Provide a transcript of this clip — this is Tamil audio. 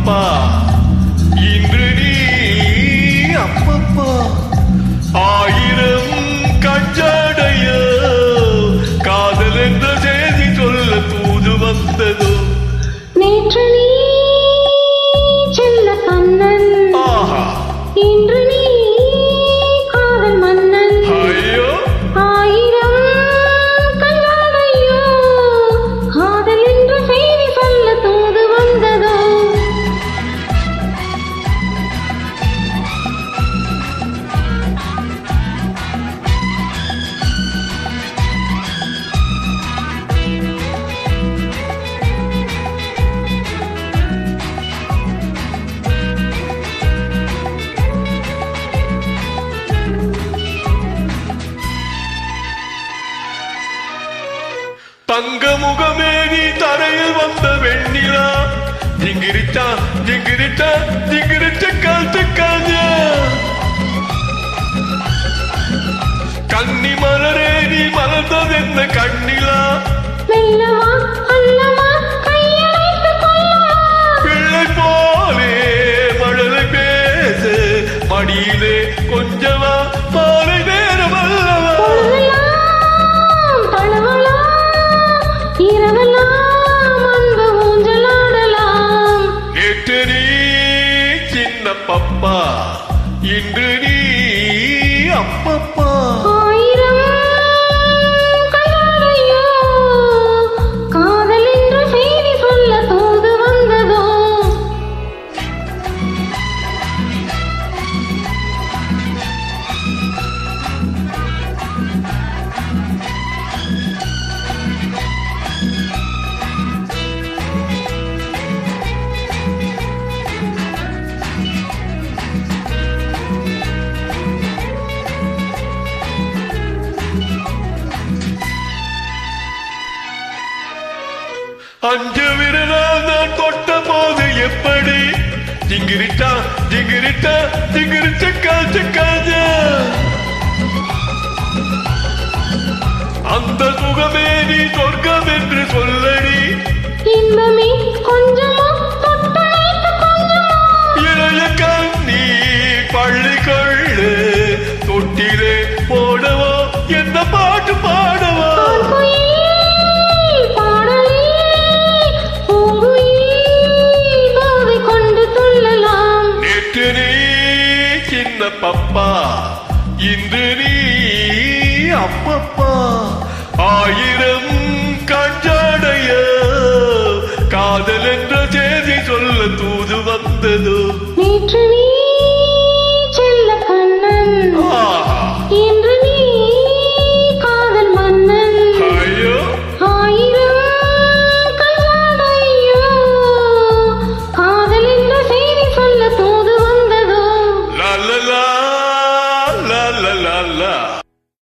பப்பா இன்று நீ அப்பப்பா ஆயிரம் கஞ்சாடைய காதல் என்ற செய்தி சொல்ல தூது வந்ததோ நேற்று நீ செல்ல கண்ணன் இன்று நீ காதல் மன்னன் ஐயோ ஆயிரம் கல்யாணையோ காதல் என்ற செய்தி சொல்ல தூது வந்ததோ தங்க முகமே நீ தரையில் வந்த வெண்ணிலா ஜிங்கிரிச்சா ஜிங்கிரிச்சா ஜிங்கிரிச்ச கால்ச்சக்காஞ்ச கன்னி மலரே நீ மலர்ந்ததென்ன கண்ணிலா மெல்லமா அல்லமா கையழைத்து கொள்ளவா பிள்ளை போலே மழலை பேச மடியிலே கொஞ்சமா மாலை நேரம் அல்லவா பொழுதெல்லாம் தழுவலாம் இரவெல்லாம் அன்பு ஊஞ்சலாடலாம் நேற்று நீ சின்ன பப்பா இன்று நீ அப்பப்பா ஆயிரம் கல்யாணையோ காதல் என்ற செய்தி சொல்ல தூது வந்ததோ அஞ்சு விரலால் நான் தொட்ட போது எப்படி ஜிங்கிரிட்டா ஜிங்கிரிட்டா ஜிங்கிரிச்ச காஞ்ச அந்த சுகமே நீ சொர்க்கம் என்று சொல்லடி இன்பமே கொஞ்சமா தொட்டழைத்து கொஞ்சமா இளைய கண்ணி பள்ளி கொள்ளு தொட்டிலே போடவோ என்ன பாட்டு பாடவோ நேற்று நீ சின்ன பப்பா இன்று நீ அப்பப்பா ஆயிரம் கஞ்சாடைய காதல் என்ற செய்தி சொல்ல தூது வந்ததோ நேற்று நீ செல்ல கண்ணன் இன்று நீ காதல் மன்னன் ஐயோ ஆயிரம் கல்யாணையோ காதல் என்ற செய்தி சொல்ல தூது வந்ததோ லா லா லா லா லா லா